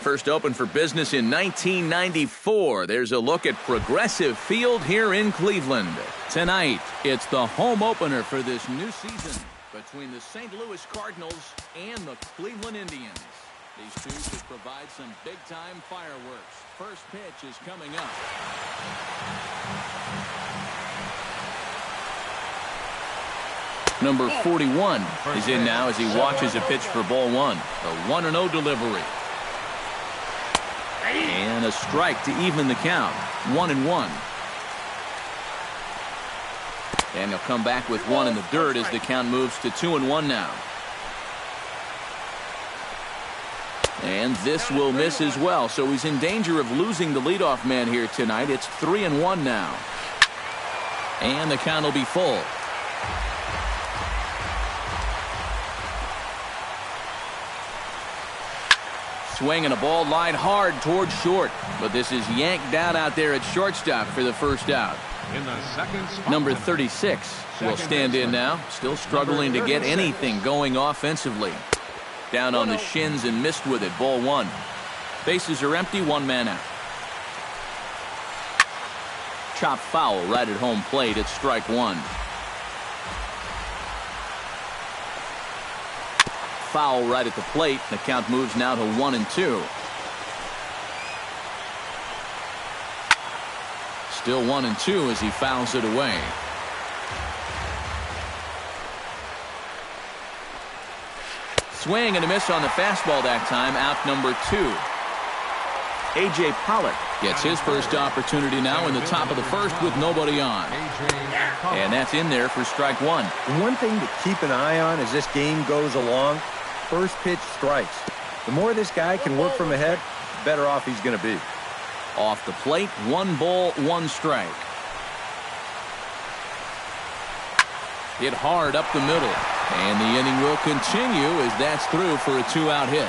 First opened for business in 1994. There's a look at Progressive Field here in Cleveland. Tonight, it's the home opener for this new season between the St. Louis Cardinals and the Cleveland Indians. These two should provide some big-time fireworks. First pitch is coming up. Number 41 is in now as he watches a pitch for ball one. A 1-0 delivery. And a strike to even the count. 1-1. And he'll come back with one in the dirt as the count moves to 2-1 now. And this will miss as well, so he's in danger of losing the leadoff man here tonight. It's 3-1 now. And the count will be full. Swing and a ball lined hard towards short, but this is yanked out there at shortstop for the first out. In the second spot, number 36 will stand in now, still struggling to get anything going offensively. Down on the shins and missed with it. Ball one. Bases are empty, one man out. Chop foul right at home plate. It's strike one. Foul right at the plate. The count moves now to 1-2. Still 1-2 as he fouls it away. Swing and a miss on the fastball that time. Out number 2. A.J. Pollock gets his first opportunity now in the top of the first with nobody on. And that's in there for strike one. One thing to keep an eye on as this game goes along, first pitch strikes. The more this guy can work from ahead, the better off he's going to be. Off the plate, 1 ball, 1 strike. Hit hard up the middle. And the inning will continue as that's through for a 2-out hit.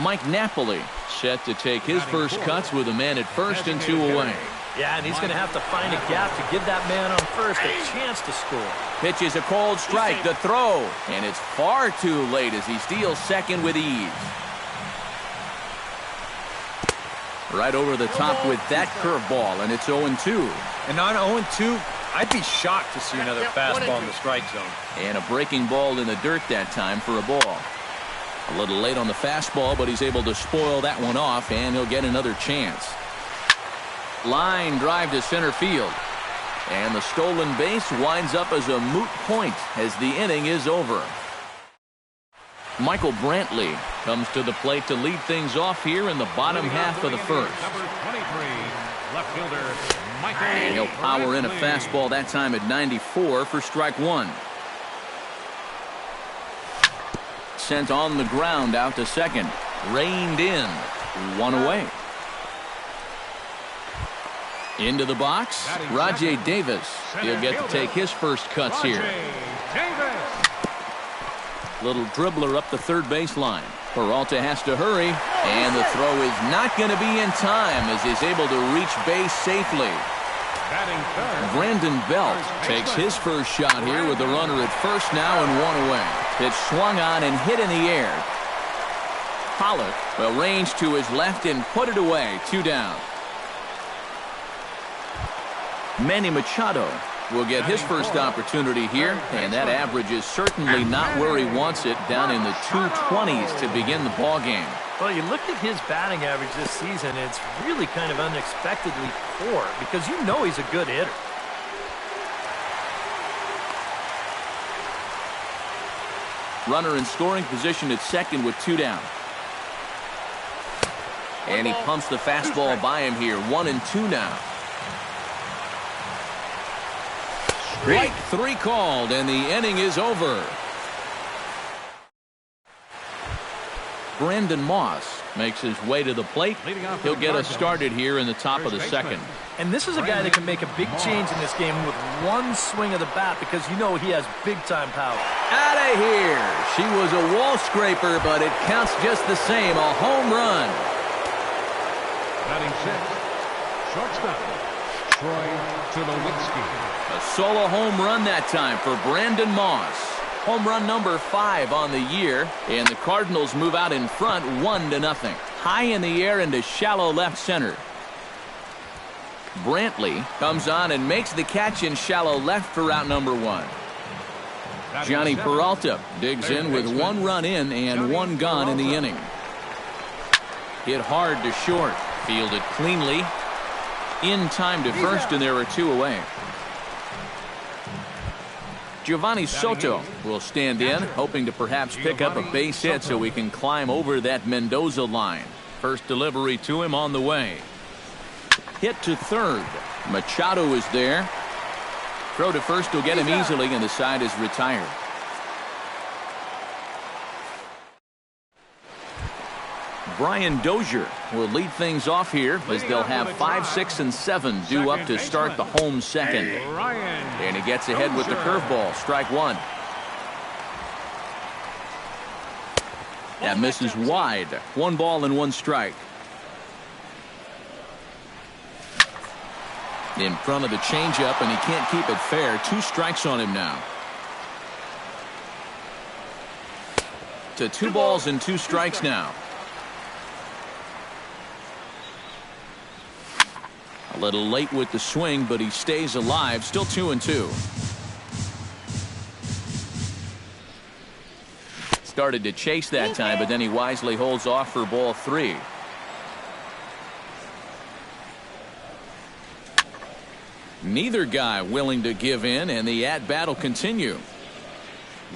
Mike Napoli set to take his first cuts with a man at first and 2 away. Yeah, and he's going to have to find a gap to give that man on first a chance to score. Pitch is a cold strike. The throw. And it's far too late as he steals second with ease. Right over the top with that curveball, and it's 0-2. And on 0-2, I'd be shocked to see another fastball in the strike zone. And a breaking ball in the dirt that time for a ball. A little late on the fastball, but he's able to spoil that one off, and he'll get another chance. Line drive to center field. And the stolen base winds up as a moot point as the inning is over. Michael Brantley comes to the plate to lead things off here in the bottom half of the first. Number 23, left fielder Michael. And he'll power in a fastball that time at 94 for strike one. Sent on the ground out to second. Reined in. 1 away. Into the box, Rajay Davis. He'll get to take his first cuts here. Little dribbler up the third baseline. Peralta has to hurry, and the throw is not going to be in time as he's able to reach base safely. Brandon Belt takes his first shot here with the runner at first now and 1 away. Pitch swung on and hit in the air. Pollock will range to his left and put it away. 2 down. Manny Machado will get his first opportunity here, and that average is certainly not where he wants it, down in the 220s to begin the ball game. Well, you look at his batting average this season, it's really kind of unexpectedly poor because you know he's a good hitter. Runner in scoring position at second with 2 down. And he pumps the fastball by him here. 1-2 now. Strike 3 called, and the inning is over. Brandon Moss makes his way to the plate. He'll get us started here in the top of the second. And this is a guy that can make a big change in this game with one swing of the bat because you know he has big-time power. Out of here. She was a wall scraper, but it counts just the same. A home run. Batting 6, shortstop, Troy Tulowitzki. A solo home run that time for Brandon Moss. Home run number 5 on the year, and the Cardinals move out in front 1-0. High in the air into shallow left center. Brantley comes on and makes the catch in shallow left for out number 1. Johnny Peralta digs in with 1 run in and 1 gone in the inning. Hit hard to short. Fielded cleanly. In time to first, and there are 2 away. Giovanni Soto will stand in, hoping to perhaps pick up a base hit so we can climb over that Mendoza line. First delivery to him on the way. Hit to third. Machado is there. Throw to first will get him easily, and the side is retired. Brian Dozier will lead things off here as they'll have 5, 6, and 7 due up to start the home second. And he gets ahead with the curveball. Strike 1. That misses wide. 1 ball and 1 strike. In front of the changeup, and he can't keep it fair. 2 strikes on him now. To 2 balls and 2 strikes now. A little late with the swing, but he stays alive. Still 2-2. Started to chase that time, but then he wisely holds off for ball 3. Neither guy willing to give in, and the at-bat will continue.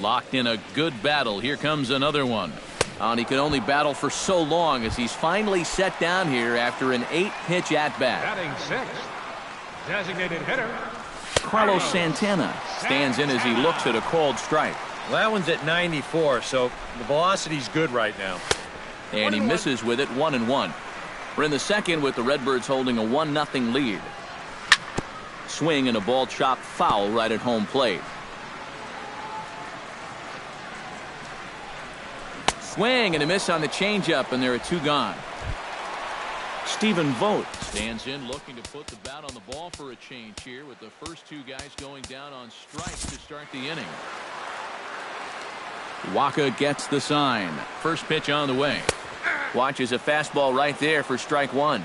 Locked in a good battle. Here comes another one. And he could only battle for so long as he's finally set down here after an 8-pitch at-bat. Batting 6th, designated hitter Carlos Santana stands in as he looks at a called strike. Well, that one's at 94, so the velocity's good right now. And he misses with it. 1-1. We're in the second with the Redbirds holding a 1-0 lead. Swing and a ball chopped foul right at home plate. Swing and a miss on the changeup, and there are 2 gone. Stephen Vogt stands in looking to put the bat on the ball for a change here with the first 2 guys going down on strikes to start the inning. Waka gets the sign. First pitch on the way. Watches a fastball right there for strike 1.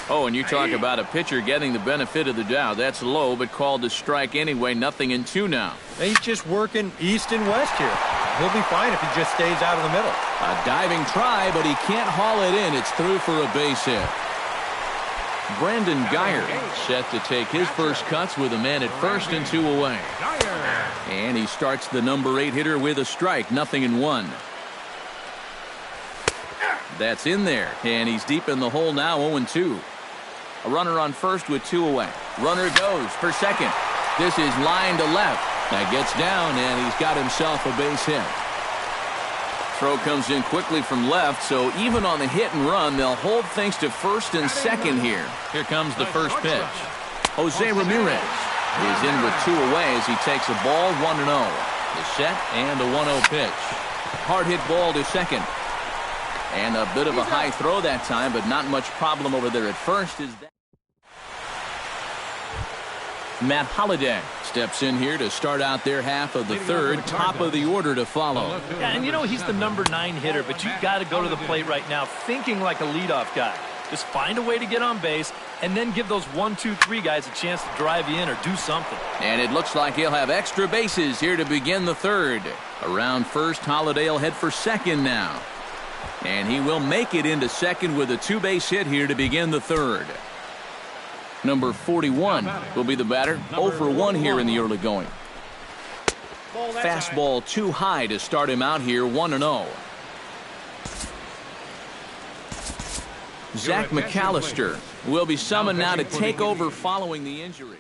Oh, and you talk about a pitcher getting the benefit of the doubt. That's low, but called a strike anyway. 0-2 now. He's just working east and west here. He'll be fine if he just stays out of the middle. A diving try, but he can't haul it in. It's through for a base hit. Brandon Geyer set to take his first cuts with a man at first and 2 away. And he starts the number 8 hitter with a strike. 0-1. That's in there, and he's deep in the hole now. 0-2. A runner on first with 2 away. Runner goes for second. This is line to left. That gets down, and he's got himself a base hit. Throw comes in quickly from left, so even on the hit and run, they'll hold things to first and second here. Here comes the first pitch. Jose Ramirez is in with 2 away as he takes a ball. 1-0. The set and a 1-0 pitch. Hard hit ball to second. And a bit of a high throw that time, but not much problem over there at first. Is that Matt Holliday steps in here to start out their half of the third. Top of the order to follow. Yeah, and you know he's the number 9 hitter, but you've got to go to the plate right now thinking like a leadoff guy. Just find a way to get on base and then give those 1, 2, 3 guys a chance to drive you in or do something. And it looks like he'll have extra bases here to begin the third. Around first, Holliday will head for second now. And he will make it into second with a 2-base hit here to begin the third. Number 41 will be the batter. 0 for 1 here in the early going. Fastball too high to start him out here. 1-0. Zach McAllister will be summoned now to take over following the injury.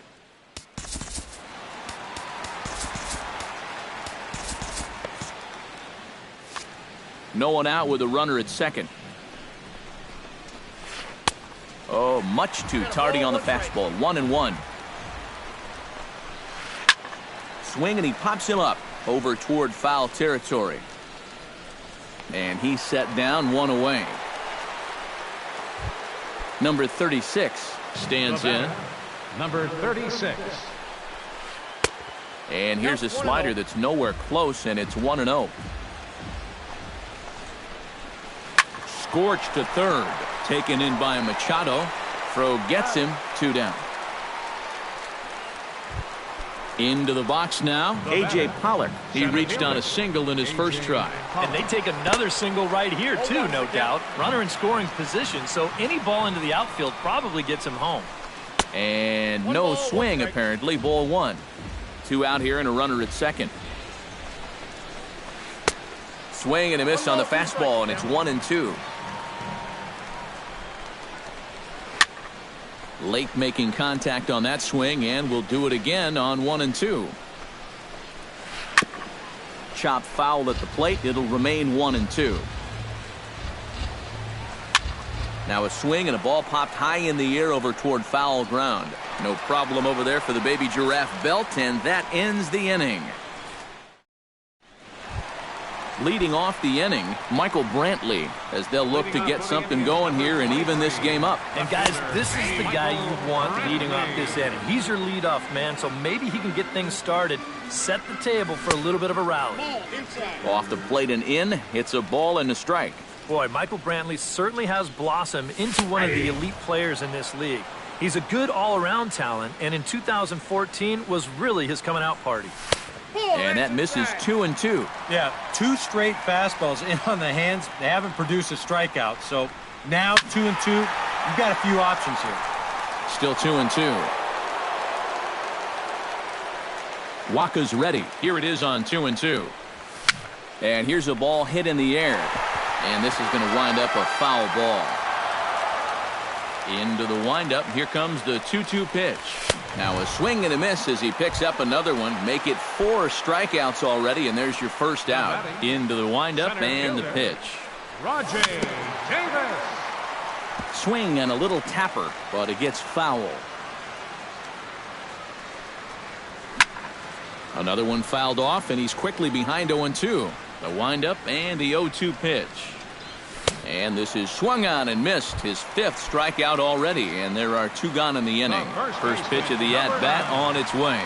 No one out with a runner at second. Oh, much too tardy on the fastball. 1-1. Swing, and he pops him up over toward foul territory. And he's set down. 1 away. Number 36 stands in. number 36. And here's a slider that's nowhere close, and it's 1-0. Scorched to third. Taken in by Machado. Throw gets him. 2 down. Into the box now. A.J. Pollock. He reached on a single in his first try. And they take another single right here, too, no doubt. Runner in scoring position, so any ball into the outfield probably gets him home. And no swing, apparently. Ball 1. 2 out here and a runner at second. Swing and a miss on the fastball, and it's 1-2. Late making contact on that swing, and we'll do it again on 1-2. Chop foul at the plate. It'll remain 1-2. Now a swing and a ball popped high in the air over toward foul ground. No problem over there for the baby giraffe belt, and that ends the inning. Leading off the inning, Michael Brantley, as they'll look to get something going here and even this game up. And guys, this is the guy you want leading off this inning. He's your leadoff man, so maybe he can get things started, set the table for a little bit of a rally. Off the plate and in, it's a ball and a strike. Boy, Michael Brantley certainly has blossomed into one of the elite players in this league. He's a good all-around talent, and in 2014 was really his coming out party. And that misses 2-2. Yeah, 2 straight fastballs in on the hands. They haven't produced a strikeout. So now 2-2. You've got a few options here. Still 2-2. Waka's ready. Here it is on 2-2. And here's a ball hit in the air. And this is going to wind up a foul ball. Into the windup. Here comes the 2-2 pitch. Now a swing and a miss as he picks up another one. Make it 4 strikeouts already, and there's your first out. Into the windup and the pitch. Roger Davis. Swing and a little tapper, but it gets foul. Another one fouled off, and he's quickly behind 0-2. The windup and the 0-2 pitch. And this is swung on and missed. His 5th strikeout already, and there are 2 gone in the inning. First pitch of the at-bat on its way.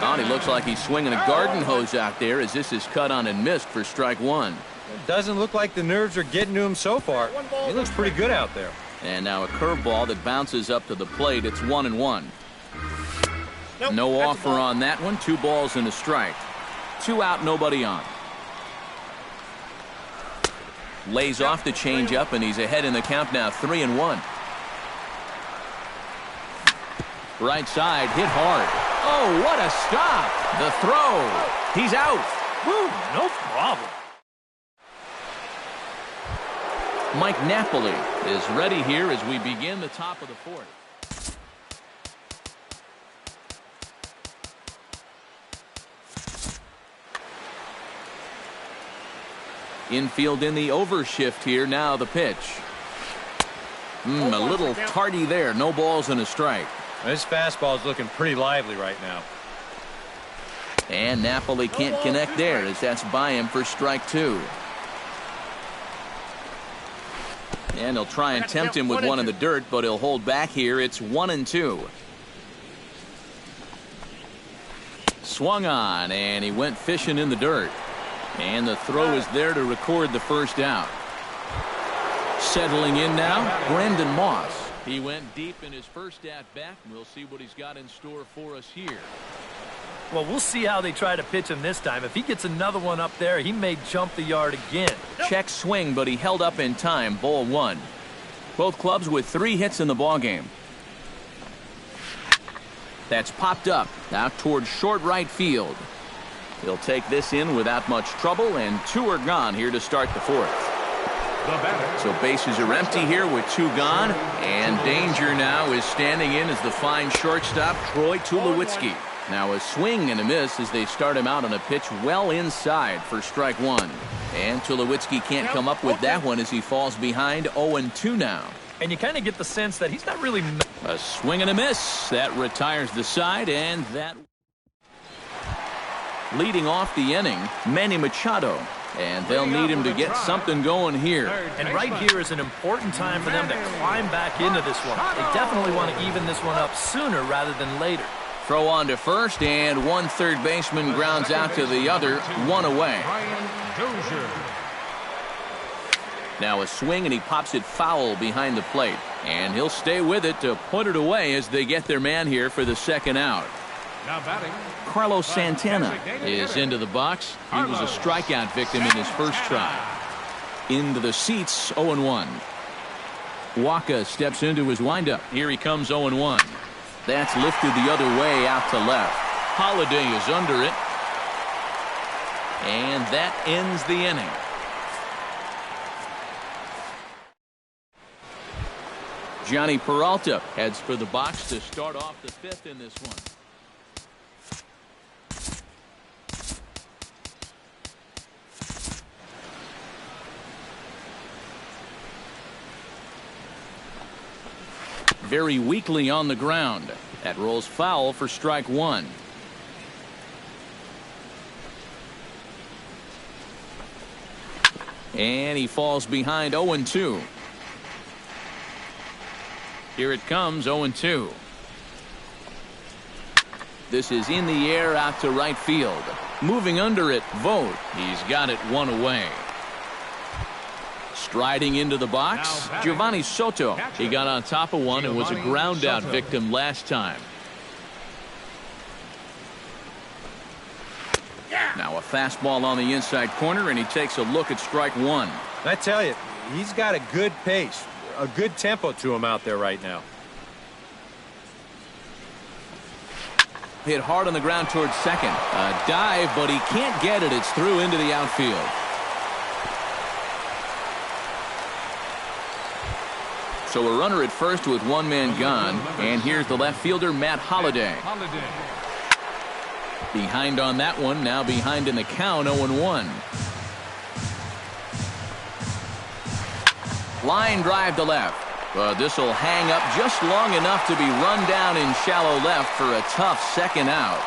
Oh, he looks like he's swinging a garden hose out there as this is cut on and missed for strike 1. It doesn't look like the nerves are getting to him so far. He looks pretty good out there. And now a curveball that bounces up to the plate. It's 1-1. No offer on that one. 2 balls and a strike. 2 out, nobody on. Lays off the changeup, and he's ahead in the count now, 3-1. Right side, hit hard. Oh, what a stop. The throw. He's out. Woo, no problem. Mike Napoli is ready here as we begin the top of the 4th. Infield in the overshift here. Now the pitch. A little tardy there. No balls and a strike. This fastball is looking pretty lively right now. And Napoli can't connect there as that's by him for strike 2. And he'll try and tempt him with one in the dirt, but he'll hold back here. It's 1-2. Swung on, and he went fishing in the dirt. And the throw is there to record the first out. Settling in now, Brandon Moss. He went deep in his first at-bat. We'll see what he's got in store for us here. Well, we'll see how they try to pitch him this time. If he gets another one up there, he may jump the yard again. Check swing, but he held up in time. Ball 1. Both clubs with 3 hits in the ballgame. That's popped up out towards short right field. He'll take this in without much trouble, and 2 are gone here to start the 4th. So bases are empty here with 2 gone, and danger now is standing in as the fine shortstop, Troy Tulowitzki. Now a swing and a miss as they start him out on a pitch well inside for strike 1. And Tulowitzki can't come up with that one as he falls behind 0-2 now. And you kind of get the sense that he's not really... A swing and a miss. That retires the side, and that... Leading off the inning, Manny Machado. And they'll need him to get something going here. And right here is an important time for them to climb back into this one. They definitely want to even this one up sooner rather than later. Throw on to first, and one third baseman grounds out to the other, one away. Now a swing, and he pops it foul behind the plate. And he'll stay with it to put it away as they get their man here for the second out. Now batting, Carlos Santana is into the box. He was a strikeout victim in his first try. Into the seats, 0-1. Waka steps into his windup. Here he comes, 0-1. That's lifted the other way out to left. Holiday is under it. And that ends the inning. Johnny Peralta heads for the box to start off the fifth in this one. Very weakly on the ground. That rolls foul for strike one. And he falls behind 0-2. Here it comes, 0-2. This is in the air out to right field. Moving under it, Vogt. He's got it one away. Striding into the box, Giovanni Soto. He got on top of one and was a ground out victim last time. Now a fastball on the inside corner, and he takes a look at strike one. I tell you, he's got a good pace, a good tempo to him out there right now. Hit hard on the ground towards second. A dive, but he can't get it. It's through into the outfield. So a runner at first with one man gone, and here's the left fielder, Matt Holliday. Behind on that one, now behind in the count, 0-1. Line drive to left. But this will hang up just long enough to be run down in shallow left for a tough second out.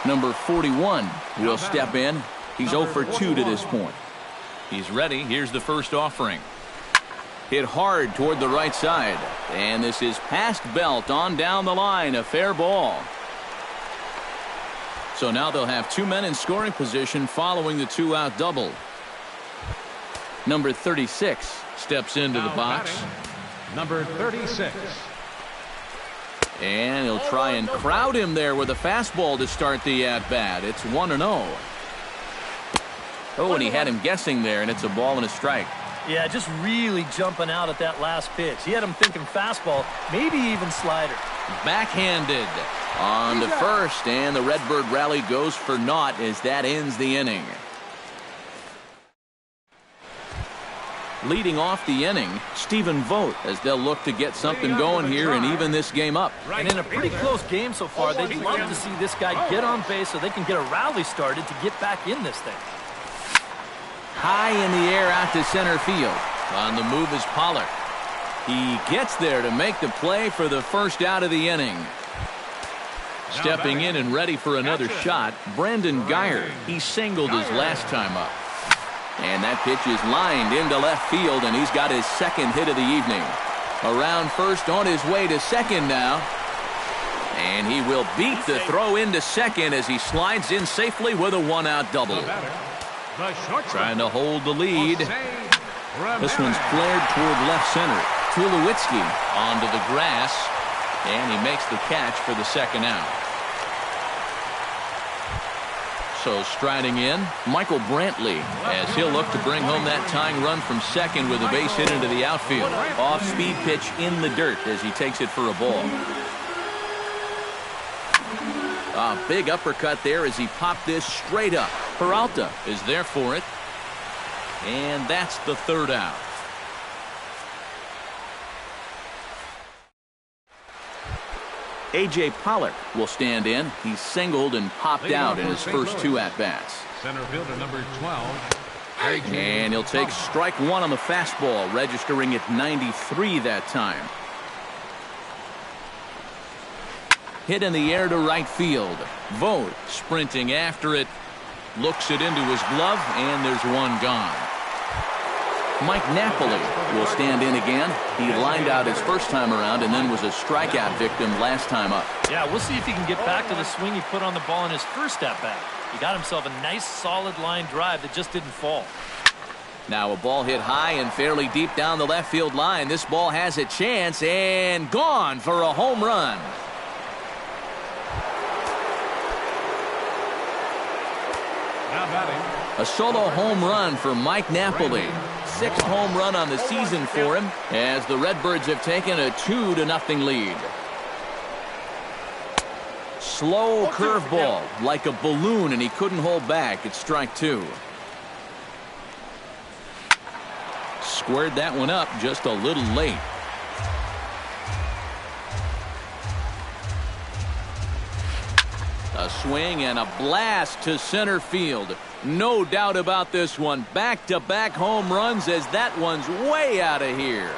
Number 41 will step in. He's 0 for 2 to this point. He's ready. Here's the first offering. Hit hard toward the right side. And this is past Belt on down the line. A fair ball. So now they'll have two men in scoring position following the two-out double. Number 36 steps into the box. Number 36. And he'll try and crowd him there with a fastball to start the at-bat. It's 1-0. Oh, and he had him guessing there, and it's a ball and a strike. Yeah, just really jumping out at that last pitch. He had him thinking fastball, maybe even slider. Backhanded on to first, and the Redbird rally goes for naught as that ends the inning. Leading off the inning, Stephen Vogt, as they'll look to get something going here and even this game up. And in a pretty close game so far, they'd love to see this guy get on base so they can get a rally started to get back in this thing. High in the air out to center field. On the move is Pollard. He gets there to make the play for the first out of the inning. Stepping in and ready for another shot, Brandon Geyer. He singled his last time up. And that pitch is lined into left field, and he's got his second hit of the evening. Around first, on his way to second now. And he will beat the throw into second as he slides in safely with a one-out double. Trying to hold the lead. This one's flared toward left center. Tulowitzki onto the grass, and he makes the catch for the second out. So striding in, Michael Brantley, as he'll look to bring home that tying run from second with a base hit into the outfield. Off-speed pitch in the dirt as he takes it for a ball. A big uppercut there as he popped this straight up. Peralta is there for it. And that's the third out. A.J. Pollock will stand in. He's singled and popped out in his first two at-bats. Center fielder number 12. And he'll take strike one on the fastball, registering at 93 that time. Hit in the air to right field. Vogt sprinting after it. Looks it into his glove, and there's one gone. Mike Napoli will stand in again. He lined out his first time around and then was a strikeout victim last time up. Yeah, we'll see if he can get back to the swing he put on the ball in his first at-bat. He got himself a nice, solid line drive that just didn't fall. Now a ball hit high and fairly deep down the left field line. This ball has a chance and gone for a home run. Now batting. A solo home run for Mike Napoli. 6th home run on the season for him as the Redbirds have taken a 2-0 lead. Slow curveball like a balloon, and he couldn't hold back. It's strike 2. Squared that one up just a little late. A swing and a blast to center field. No doubt about this one. Back-to-back home runs as that one's way out of here.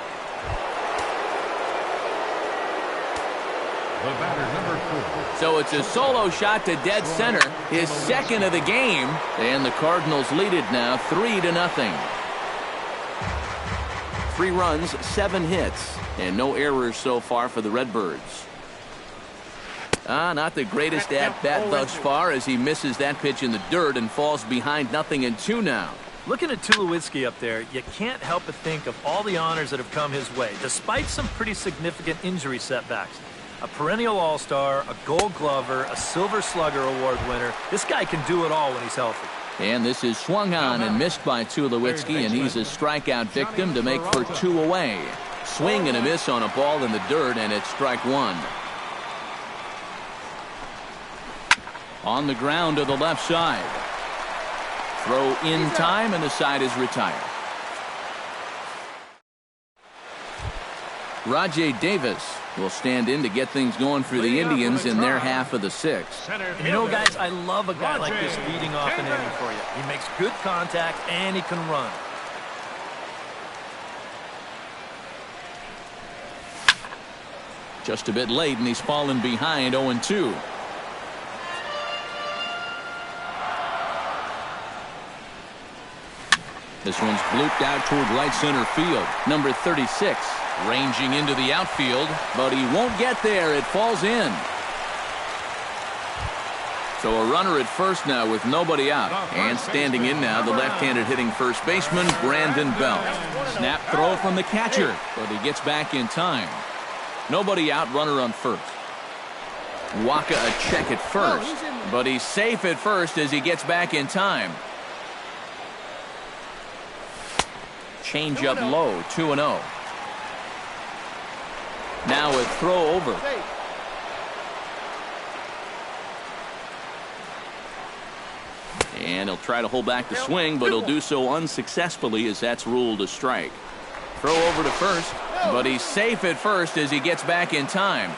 The batter, number 4. So it's a solo shot to dead center, his second of the game, and the Cardinals lead it now 3-0. 3 runs, 7 hits, and no errors so far for the Redbirds. Not the greatest at-bat thus far as he misses that pitch in the dirt and falls behind 0-2 now. Looking at Tulowitzki up there, you can't help but think of all the honors that have come his way, despite some pretty significant injury setbacks. A perennial all-star, a gold glover, a silver slugger award winner. This guy can do it all when he's healthy. And this is swung on and missed by Tulowitzki, and he's a strikeout victim to make for 2 away. Swing and a miss on a ball in the dirt, and it's strike 1. On the ground to the left side. Throw in time, and the side is retired. Rajay Davis will stand in to get things going for the Indians in their half of the 6th. You know, guys, I love a guy like this leading off an inning for you. He makes good contact, and he can run. Just a bit late, and he's fallen behind 0-2. This one's blooped out toward right center field. Number 36 ranging into the outfield, but he won't get there. It falls in. So a runner at first now with nobody out. And standing in now, the left-handed hitting first baseman, Brandon Belt. Snap throw from the catcher, but he gets back in time. Nobody out, runner on first. Waka a check at first, but he's safe at first as he gets back in time. Change up low, 2-0. Now a throw over. And he'll try to hold back the swing, but he'll do so unsuccessfully as that's ruled a strike. Throw over to first, but he's safe at first as he gets back in time.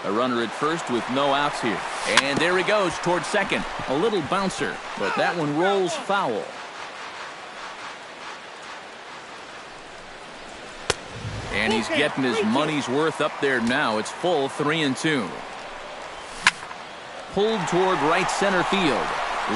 A runner at first with no outs here. And there he goes toward second. A little bouncer, but that one rolls foul. And he's getting his money's worth up there now. It's full 3-2. Pulled toward right center field.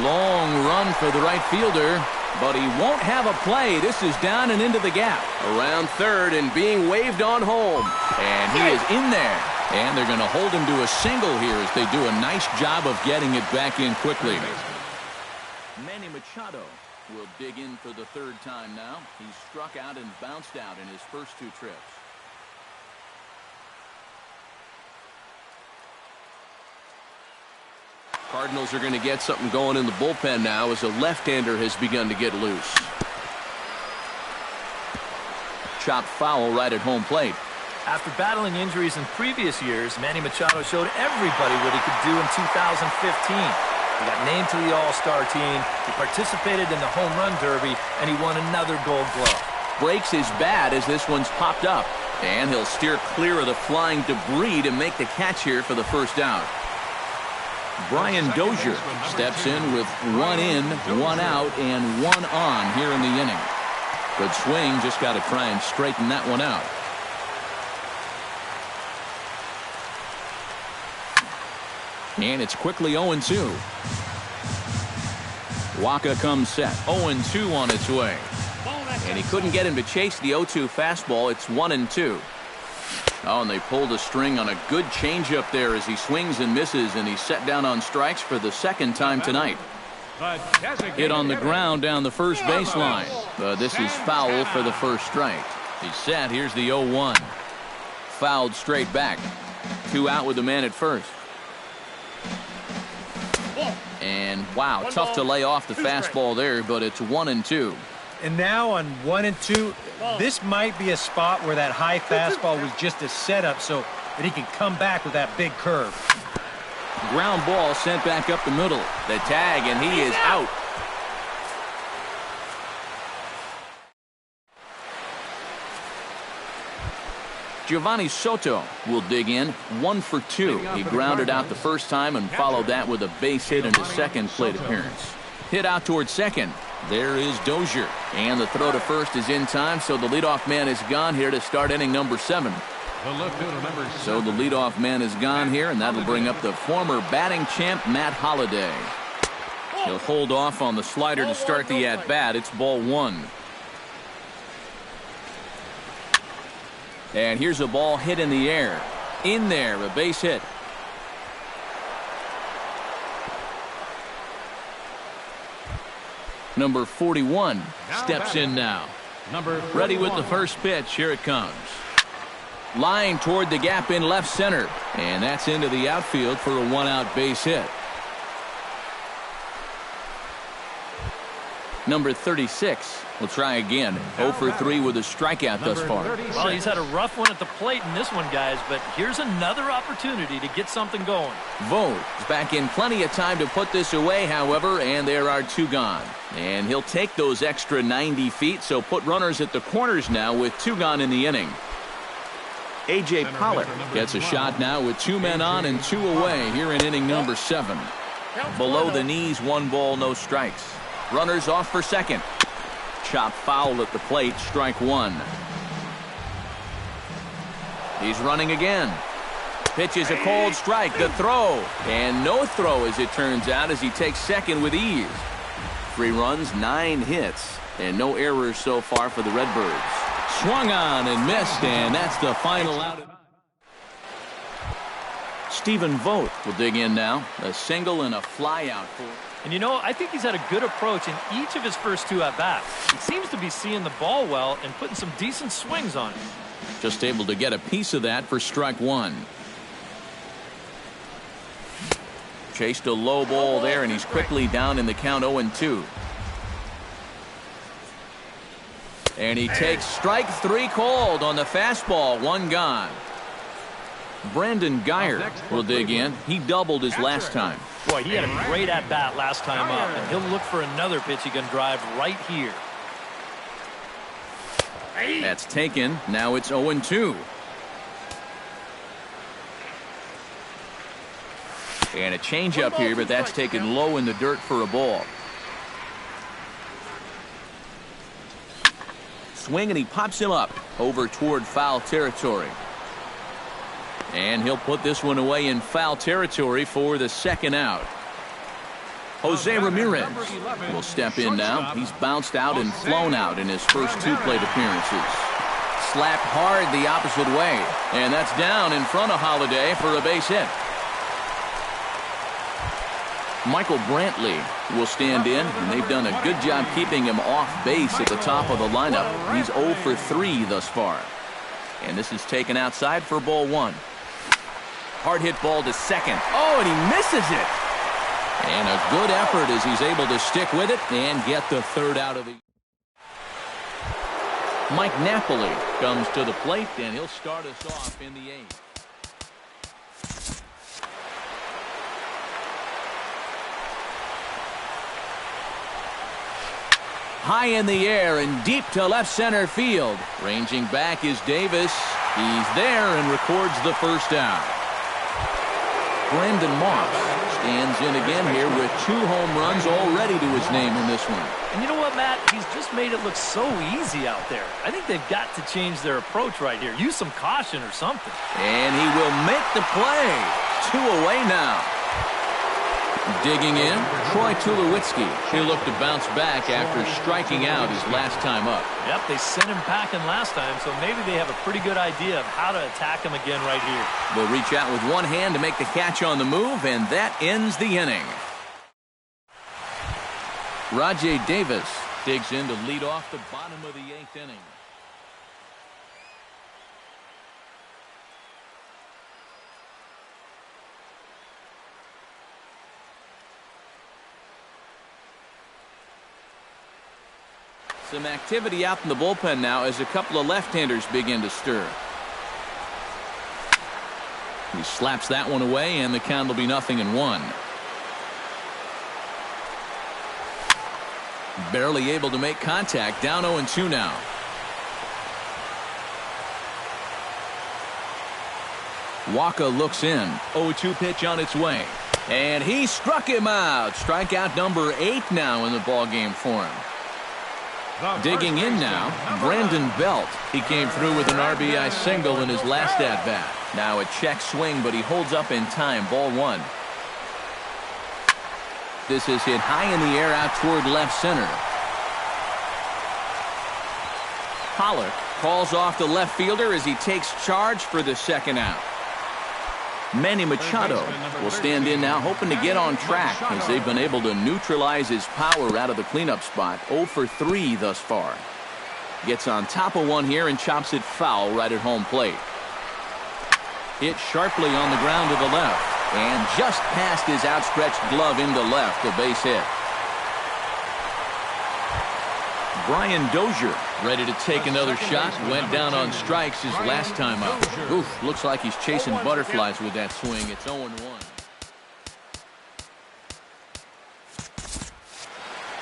Long run for the right fielder, but he won't have a play. This is down and into the gap. Around third and being waved on home. And he is in there. And they're going to hold him to a single here as they do a nice job of getting it back in quickly. Manny Machado will dig in for the 3rd time now. He's struck out and bounced out in his first 2 trips. Cardinals are going to get something going in the bullpen now as a left-hander has begun to get loose. Chopped foul right at home plate. After battling injuries in previous years, Manny Machado showed everybody what he could do in 2015. He got named to the All-Star team, he participated in the Home Run Derby, and he won another Gold Glove. Breaks his bat as this one's popped up, and he'll steer clear of the flying debris to make the catch here for the first out. Brian Dozier steps in with 1 in, 1 out, and 1 on here in the inning. Good swing, just got to try and straighten that one out. And it's quickly 0-2. Waka comes set. 0-2 on its way. And he couldn't get him to chase the 0-2 fastball. It's 1-2. Oh, and they pulled a string on a good changeup there as he swings and misses, and he's set down on strikes for the second time tonight. Hit on the ground down the first baseline. This is foul for the first strike. He's set. Here's the 0-1. Fouled straight back. 2 out with the man at first. And wow, tough to lay off the fastball there, but it's 1-2. And now on 1-2, this might be a spot where that high fastball was just a setup so that he can come back with that big curve. Ground ball sent back up the middle. The tag, and he is out. Giovanni Soto will dig in. 1 for 2. He grounded out the first time and followed that with a base hit in his second plate appearance. Hit out towards second. There is Dozier. And the throw to first is in time, so the leadoff man is gone here to start inning number 7. So the leadoff man is gone here, and that'll bring up the former batting champ, Matt Holliday. He'll hold off on the slider to start the at-bat. It's ball 1. And here's a ball hit in the air. In there, a base hit. Number 41 steps in now. Ready with the first pitch. Here it comes. Line toward the gap in left center. And that's into the outfield for a 1-out base hit. Number 36 will try again. 0 for 3 with a strikeout thus far. Well, he's had a rough one at the plate in this one, guys, but here's another opportunity to get something going. Vogt is back in plenty of time to put this away, however, and there are 2 gone. And he'll take those extra 90 feet, so put runners at the corners now with 2 gone in the inning. A.J. Pollard gets a shot now with 2 men on and 2 away here in inning number 7. Below the knees, 1 ball, no strikes. Runners off for second. Chop foul at the plate, strike 1. He's running again. Pitches a cold strike, the throw. And no throw as it turns out as he takes second with ease. 3 runs, 9 hits, and no errors so far for the Redbirds. Swung on and missed, and that's the final out. Stephen Vogt will dig in now. A single and a fly out for. And you know, I think he's had a good approach in each of his first 2 at-bats. He seems to be seeing the ball well and putting some decent swings on it. Just able to get a piece of that for strike 1. Chased a low ball there, and he's quickly down in the count 0-2. And he takes strike 3 called on the fastball. 1 gone. Brandon Geyer will dig in. He doubled his last time. Boy, he had a great at-bat last time up, and he'll look for another pitch he can drive right here. That's taken. Now it's 0-2. And a changeup here, but that's taken low in the dirt for a ball. Swing, and he pops him up over toward foul territory. And he'll put this one away in foul territory for the second out. Jose Ramirez will step in now. He's bounced out and flown out in his first 2 plate appearances. Slapped hard the opposite way. And that's down in front of Holliday for a base hit. Michael Brantley will stand in, and they've done a good job keeping him off base at the top of the lineup. He's 0 for 3 thus far. And this is taken outside for ball 1. Hard hit ball to second. Oh, and he misses it. And a good effort as he's able to stick with it and get the 3rd out of the. Mike Napoli comes to the plate, and he'll start us off in the 8th. High in the air and deep to left center field. Ranging back is Davis. He's there and records the first out. Brandon Moss stands in again here with 2 home runs already to his name in this one. And you know what, Matt? He's just made it look so easy out there. I think they've got to change their approach right here. Use some caution or something. And he will make the play. 2 away now. Digging in, Troy Tulowitzki. He'll look to bounce back after striking out his last time up. Yep, they sent him packing last time, so maybe they have a pretty good idea of how to attack him again right here. They'll reach out with one hand to make the catch on the move, and that ends the inning. Rajay Davis digs in to lead off the bottom of the 8th inning. Some activity out in the bullpen now as a couple of left-handers begin to stir. He slaps that one away, and the count will be 0-1. Barely able to make contact. Down 0-2 now. Waka looks in. 0-2 pitch on its way. And he struck him out. Strikeout number 8 now in the ballgame for him. Digging in now, Brandon Belt. He came through with an RBI single in his last at-bat. Now a check swing, but he holds up in time. Ball 1. This is hit high in the air out toward left center. Pollock calls off the left fielder as he takes charge for the second out. Manny Machado will stand in now, hoping to get on track as they've been able to neutralize his power out of the cleanup spot. 0 for 3 thus far. Gets on top of one here and chops it foul right at home plate. Hit sharply on the ground to the left, and just past his outstretched glove into left, a base hit. Brian Dozier ready to take another shot. Went down on strikes his last time out. Oof, looks like he's chasing butterflies with that swing. It's 0-1.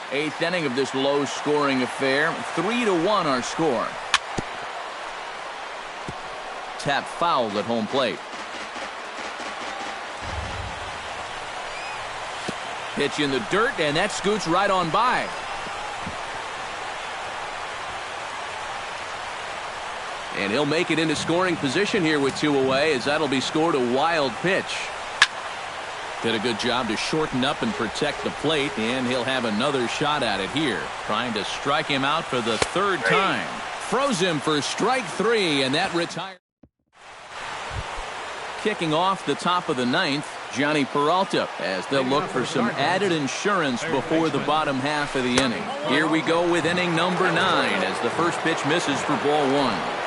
8th inning of this low-scoring affair. 3-1 our score. Tap foul at home plate. Pitch in the dirt, and that scoots right on by. And he'll make it into scoring position here with 2 away, as that'll be scored a wild pitch. Did a good job to shorten up and protect the plate, and he'll have another shot at it here. Trying to strike him out for the 3rd time. Froze him for strike 3, and that retires. Kicking off the top of the 9th, Johnny Peralta, as they'll look for some added insurance before the bottom half of the inning. Here we go with inning number 9 as the first pitch misses for ball 1.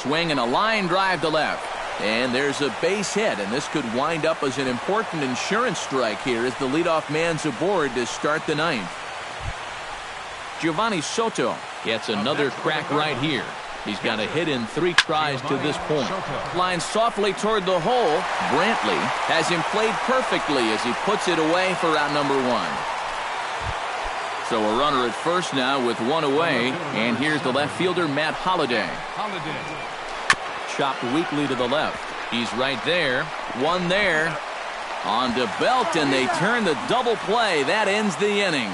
Swing and a line drive to left. And there's a base hit, and this could wind up as an important insurance strike here as the leadoff man's aboard to start the 9th. Giovanni Soto gets another crack right here. He's got a hit in 3 tries to this point. Lines softly toward the hole. Brantley has him played perfectly as he puts it away for out number 1. So a runner at first now with 1 away, and here's the left fielder, Matt Holliday. Chopped weakly to the left. He's right there. 1 there. On to Belt, and they turn the double play. That ends the inning.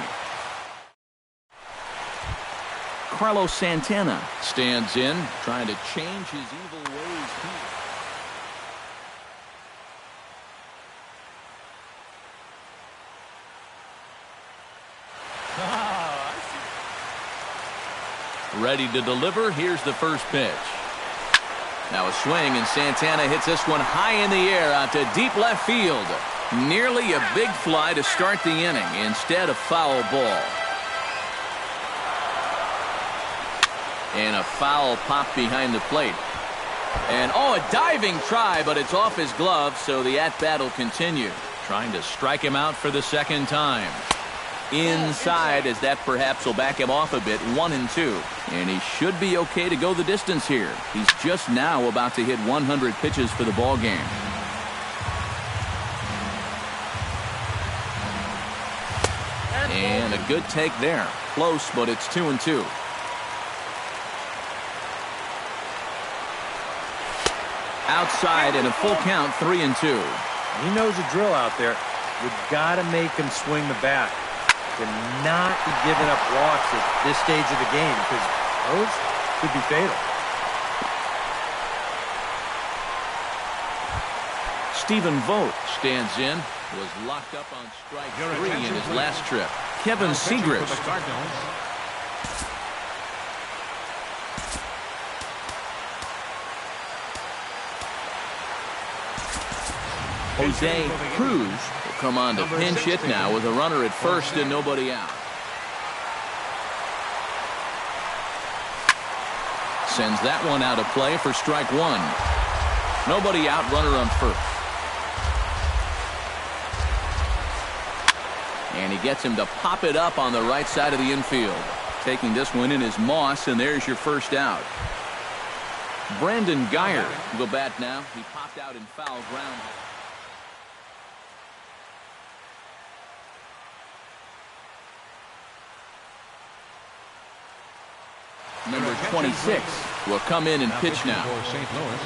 Carlos Santana stands in, trying to change his evil ways here. Ready to deliver. Here's the first pitch. Now a swing, and Santana hits this one high in the air out to deep left field. Nearly a big fly to start the inning. Instead, a foul ball. And a foul pop behind the plate. And a diving try, but it's off his glove, so the at-bat will continue. Trying to strike him out for the 2nd time. Inside, as that perhaps will back him off a bit. 1-2. And he should be okay to go the distance here. He's just now about to hit 100 pitches for the ball game. And a good take there. Close, but it's 2-2. Outside and a full count, 3-2. He knows the drill out there. You've got to make him swing the bat. To not be giving up walks at this stage of the game, because those could be fatal. Stephen Vogt stands in. Was locked up on strike 3 in his last trip. Kevin Segrist. Jose Cruz will come on to pinch hit now with a runner at first and nobody out. Sends that one out of play for strike 1. Nobody out, runner on first. And he gets him to pop it up on the right side of the infield. Taking this one in is Moss, and there's your first out. Brandon Geyer will go bat now. He popped out in foul ground. Number 26 will come in and pitch now. St. Louis.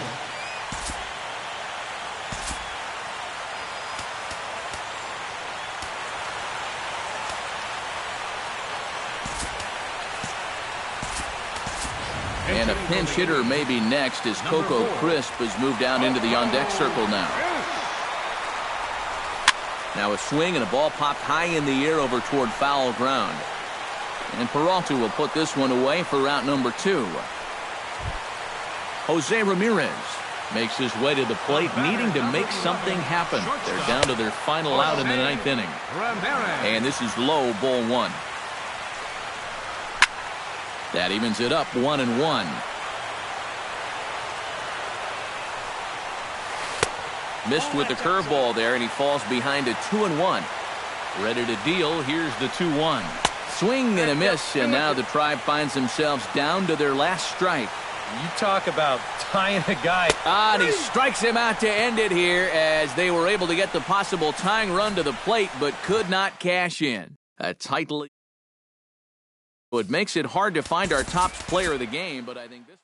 And a pinch hitter may be next as Coco Crisp has moved down into the on-deck circle now. Now a swing and a ball popped high in the air over toward foul ground. And Peralta will put this one away for route number 2. Jose Ramirez makes his way to the plate, needing to make something happen. They're down to their final out in the 9th inning. And this is low, ball 1. That evens it up 1-1. Missed with the curveball there, and he falls behind a 2-1. Ready to deal. Here's the 2-1. Swing and a miss, and now the Tribe finds themselves down to their last strike. You talk about tying a guy. And he strikes him out to end it here as they were able to get the possible tying run to the plate but could not cash in. A tightly. It makes it hard to find our top player of the game, but I think this